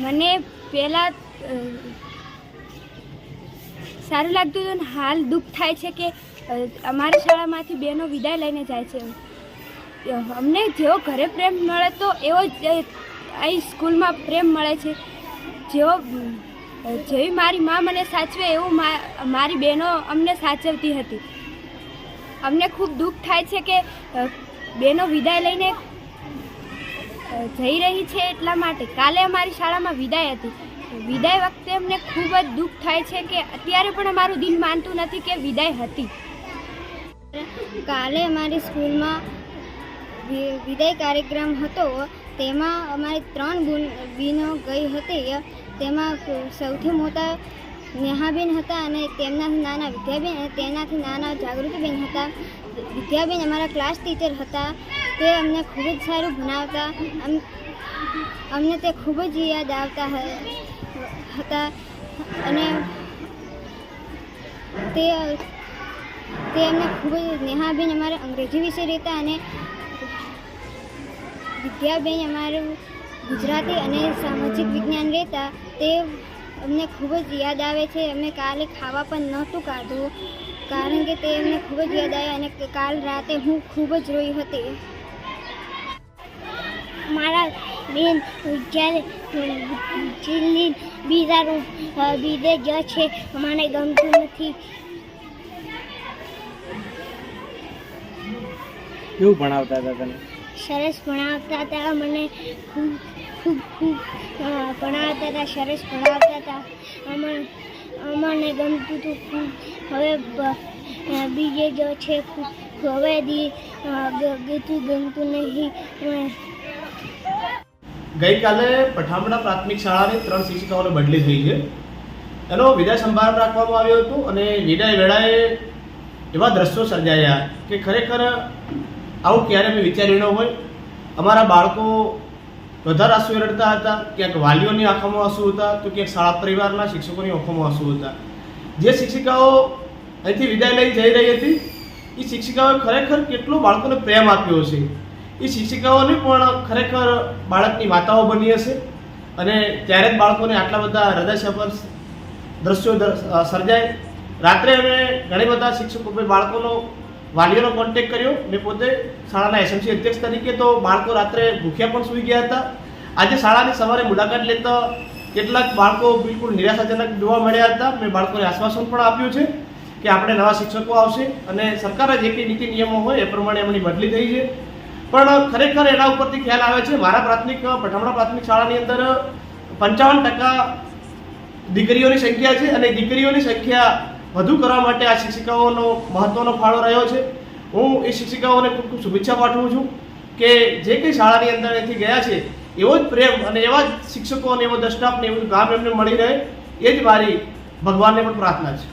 મને પહેલાં સારું લાગતું હતું, હાલ દુઃખ થાય છે કે અમારી શાળામાંથી બહેનો વિદાય લઈને જાય છે. અમને જેવો ઘરે પ્રેમ મળે તો એવો જ અહીં સ્કૂલમાં પ્રેમ મળે છે. જેવી મારી મા મને સાચવે એવું મારી બહેનો અમને સાચવતી હતી. અમને ખૂબ દુઃખ થાય છે કે બહેનો વિદાય લઈને જઈ રહી છે. એટલા માટે કાલે અમારી શાળામાં વિદાય હતી. વિદાય વખતે અમને ખૂબ જ દુઃખ થાય છે કે અત્યારે પણ અમારું દિલ માનતું નથી કે વિદાય હતી. કાલે અમારી સ્કૂલમાં વિદાય કાર્યક્રમ હતો. તેમાં અમારી 3 બહેનો ગઈ હતી. તેમાં સૌથી મોટા નેહાબેન હતા અને તેમનાથી નાના વિદ્યાબેન અને તેનાથી નાના જાગૃતિબેન હતા. વિદ્યાબેન અમારા ક્લાસ ટીચર હતા. તે અમને ખૂબ જ સારું ભણાવતા. અમને તે ખૂબ જ યાદ આવતા હતા અને તે અમને ખૂબ જ નેહાબેન અમારે અંગ્રેજી વિષય રહેતા અને વિદ્યાબેન અમારું ગુજરાતી અને સામાજિક વિજ્ઞાન રહેતા. તે અમને ખૂબ જ યાદ આવે છે. અમે કાલે ખાવા પણ નહોતું કાઢવું કારણ કે તે અમને ખૂબ જ યાદ આવે અને કાલ રાતે હું ખૂબ જ રોઈ હતી. મારા બેન જ્યારે બીજે જ છે, મને ગમતું નથી. કેવું ભણાવતા હતા તને? સરસ ભણાવતા હતા. મને ખૂબ ભણાવતા હતા. સરસ ભણાવતા હતા. અમને ગમતું હતું ખૂબ. હવે બીજે જ છે, હવે ગમતું નહીં. ગઈકાલે પઠામડા પ્રાથમિક શાળાની 3 શિક્ષિકાઓને બદલી થઈ છે. એનો વિદાય સમારંભ રાખવામાં આવ્યો હતો અને વિદાય વેળાએ એવા દ્રશ્યો સર્જાયા કે ખરેખર આવું ક્યારે મેં વિચાર્યું ન હોય. અમારા બાળકો વધારે આંસુ રડતા હતા. ક્યાંક વાલીઓની આંખોમાં આંસુ હતા તો ક્યાંક શાળા પરિવારના શિક્ષકોની આંખોમાં આંસુ હતા. જે શિક્ષિકાઓ અહીંથી વિદાય લઈ જઈ રહી હતી એ શિક્ષિકાઓએ ખરેખર કેટલો બાળકોને પ્રેમ આપ્યો છે. એ શિક્ષિકાઓને પણ ખરેખર બાળકની માતાઓ બની હશે અને ત્યારે જ બાળકોને આટલા બધા હૃદયસ્પર્શી દ્રશ્યો સર્જાય. રાત્રે અમે ઘણી બધા શિક્ષકો બાળકોનો વાલીઓનો કોન્ટેક્ટ કર્યો. મેં પોતે શાળાના એસએમસી અધ્યક્ષ તરીકે તો બાળકો રાત્રે ભૂખ્યા પણ સૂઈ ગયા હતા. આજે શાળાની સવારે મુલાકાત લેતા કેટલાક બાળકો બિલકુલ નિરાશાજનક જોવા મળ્યા હતા. મેં બાળકોને આશ્વાસન પણ આપ્યું છે કે આપણે નવા શિક્ષકો આવશે અને સરકારે જે કંઈ નીતિ નિયમો હોય એ પ્રમાણે એમની બદલી થઈ છે. પણ ખરેખર એના ઉપરથી ખ્યાલ આવે છે મારા પઠામડા પ્રાથમિક શાળાની અંદર 55% દીકરીઓની સંખ્યા છે અને દીકરીઓની સંખ્યા વધુ કરવા માટે આ શિક્ષિકાઓનો મહત્વનો ફાળો રહ્યો છે. હું એ શિક્ષિકાઓને ખૂબ ખૂબ શુભેચ્છા પાઠવું છું કે જે કંઈ શાળાની અંદર અહીંથી ગયા છે એવો જ પ્રેમ અને એવા જ શિક્ષકો અને એવો દસ્ટાફ ને એવું ગામ એમને મળી રહે એ જ મારી ભગવાનને પણ પ્રાર્થના છે.